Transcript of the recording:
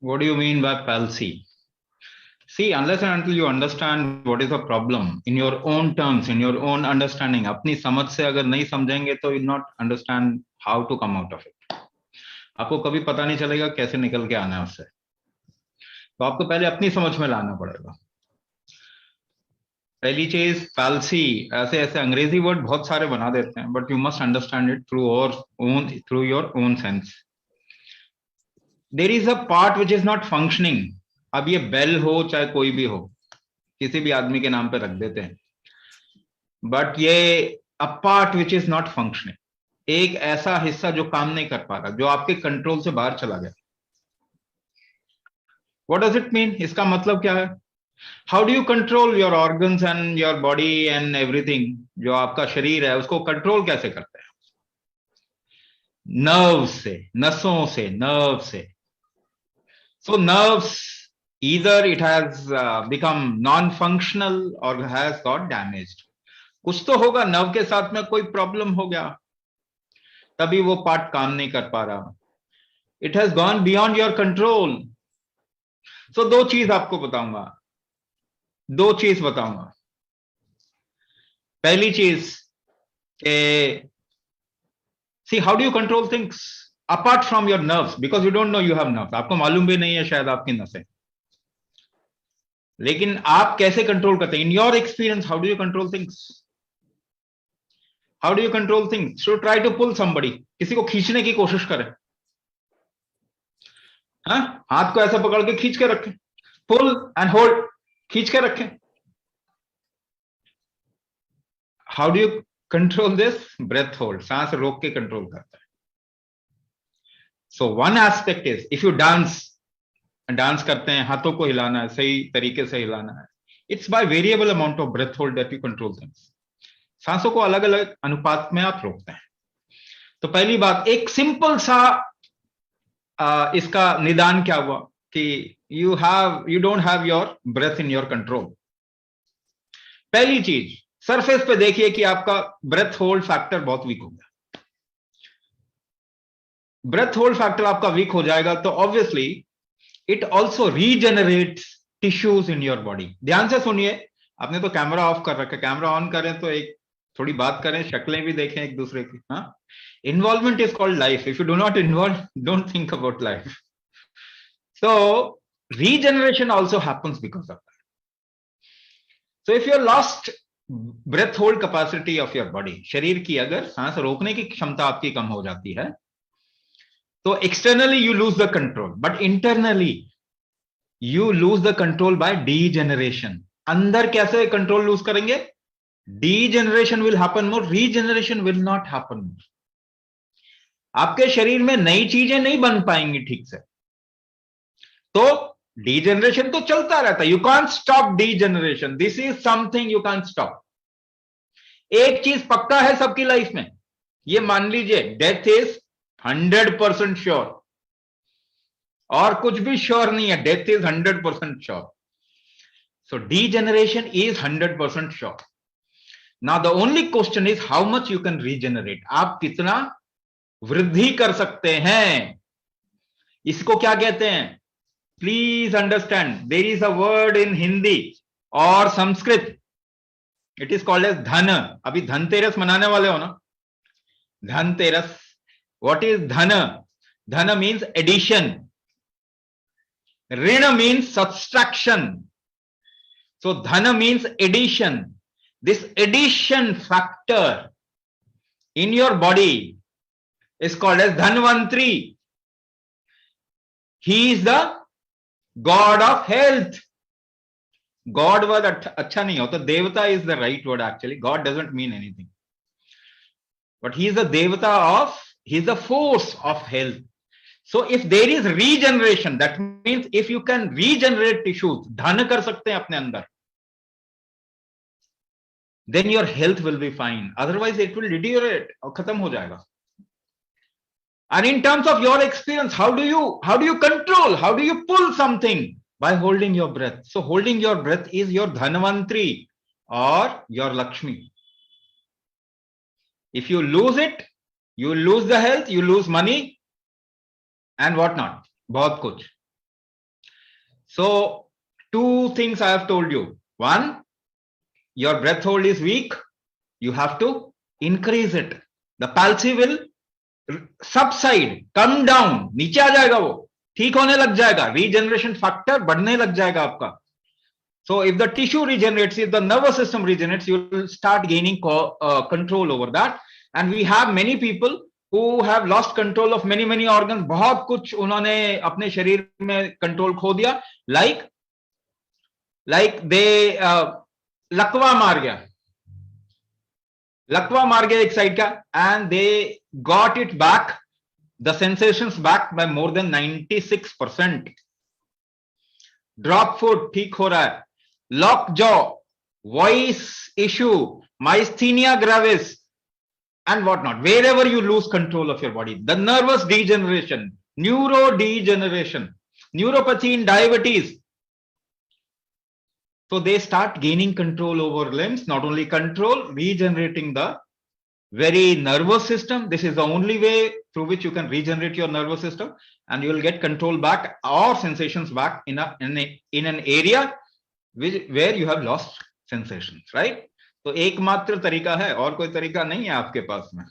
What do you mean by palsy? See, unless and until you understand what is the problem in your own terms, in your own understanding, अपनी समझ से अगर नहीं समझेंगे तो you'll not understand how to come out of it. आपको कभी पता नहीं चलेगा कैसे निकल के आना है उससे. तो आपको पहले अपनी समझ में लाना पड़ेगा. पहली चीज palsy, ऐसे ऐसे अंग्रेजी वर्ड बहुत सारे बना देते हैं, but you must understand it through your own sense. There is a part which is not functioning. अब ये बेल हो चाहे कोई भी हो, किसी भी आदमी के नाम पे रख देते हैं, बट ये a part which is not functioning, एक ऐसा हिस्सा जो काम नहीं कर पा रहा, जो आपके कंट्रोल से बाहर चला गया. What does it mean? इसका मतलब क्या है? How do you control your organs and your body and everything? जो आपका शरीर है उसको कंट्रोल कैसे करते हैं? नर्व से, नसों से, नर्व से. सो nerves, either it has become non-functional or has got damaged. कुछ तो होगा, नर्व के साथ में कोई प्रॉब्लम हो गया, तभी वो पार्ट काम नहीं कर पा रहा. It has gone beyond your control. So दो चीज आपको बताऊंगा, पहली चीज के see how do you control things apart from your nerves, because you don't know you have nerves. आपको मालूम भी नहीं है शायद आपकी नसें, लेकिन आप कैसे कंट्रोल करते हैं? In your experience, how do you control things? How do you control things? So try to pull somebody. किसी को खींचने की कोशिश करें. हाँ, हाथ को ऐसा पकड़ के खींच के रखें. पुल एंड होल्ड, खींच के रखें. How do you control this? Breath hold, सांस रोक के कंट्रोल करता है. So one aspect is, if you dance करते हैं, हाथों को हिलाना है, सही तरीके से हिलाना है. It's by variable amount of breath hold that you control things. सांसों को अलग अलग अनुपात में आप रोकते हैं. तो पहली बात, एक सिंपल सा इसका निदान क्या हुआ कि you don't have your breath in your control. पहली चीज, सरफेस पे देखिए कि आपका ब्रेथ होल्ड फैक्टर बहुत वीक हो गया. ब्रेथ होल्ड फैक्टर आपका वीक हो जाएगा तो obviously it also regenerates tissues in your body. ध्यान से सुनिए, आपने तो कैमरा ऑफ कर रखा, कैमरा ऑन करें तो एक थोड़ी बात करें, शक्लें भी देखें एक दूसरे की. हाँ, involvement is called life. If you do not involve, don't think about life. So regeneration also happens because of that. So if you lost breath hold capacity of your body, शरीर की अगर सांस रोकने की क्षमता आपकी कम हो जाती है, तो externally you lose the control, but internally you lose the control by degeneration. अंदर कैसे कंट्रोल लूज करेंगे? Degeneration will happen more, regeneration will not happen more. आपके शरीर में नई चीजें नहीं बन पाएंगी ठीक से, तो डीजेनरेशन तो चलता रहता है. You can't stop degeneration. This is something you can't stop. एक चीज पक्का है सबकी लाइफ में, ये मान लीजिए, डेथ इज 100% श्योर, और कुछ भी श्योर नहीं है. Death is 100% sure. So degeneration is 100% sure. Now the only question is how much you can regenerate. आप कितना वृद्धि कर सकते हैं. इसको क्या कहते हैं? Please understand, there is a word in Hindi और Sanskrit, it is called as धन. अभी धनतेरस मनाने वाले हो ना? धनतेरस. व्हाट इज धन? धन मीन्स एडिशन. ऋण मीन्स सब्सट्रैक्शन. सो धन means addition. This addition factor in your body is called as Dhanvantri. He is the god of health. God word अच्छा नहीं होता. देवता is the right word actually. God doesn't mean anything. But he is the devata of, he is the force of health. So if there is regeneration, that means if you can regenerate tissues, धन कर सकते हैं अपने अंदर, then your health will be fine. Otherwise it will deteriorate और खत्म हो जाएगा. And in terms of your experience, how do you control, how do you pull something? By holding your breath. So holding your breath is your Dhanvantri or your Lakshmi. If you lose it, you lose the health, you lose money and what not, बहुत कुछ. So two things I have told you. One, your breath hold is weak, you have to increase it. The palsy will subside, come down, नीचे आ जाएगा, वो ठीक होने लग जाएगा, regeneration factor बढ़ने लग जाएगा आपका. So if the tissue regenerates, if the nervous system regenerates, you will start gaining control over that. And we have many people who have lost control of many organs. बहुत कुछ उन्होंने अपने शरीर में कंट्रोल खो दिया. Like they लकवा मार गया एक साइड का, and they got it back, the sensations back by more than 96%. Drop foot ठीक हो रहा है. Lock jaw, voice issue, myasthenia gravis, and whatnot. Wherever you lose control of your body, the nervous degeneration, neurodegeneration, neuropathy in diabetes. So they start gaining control over limbs, not only control, regenerating the very nervous system. This is the only way through which you can regenerate your nervous system, and you will get control back or sensations back in an area where you have lost sensations, right? तो एकमात्र तरीका है, और कोई तरीका नहीं है आपके पास में.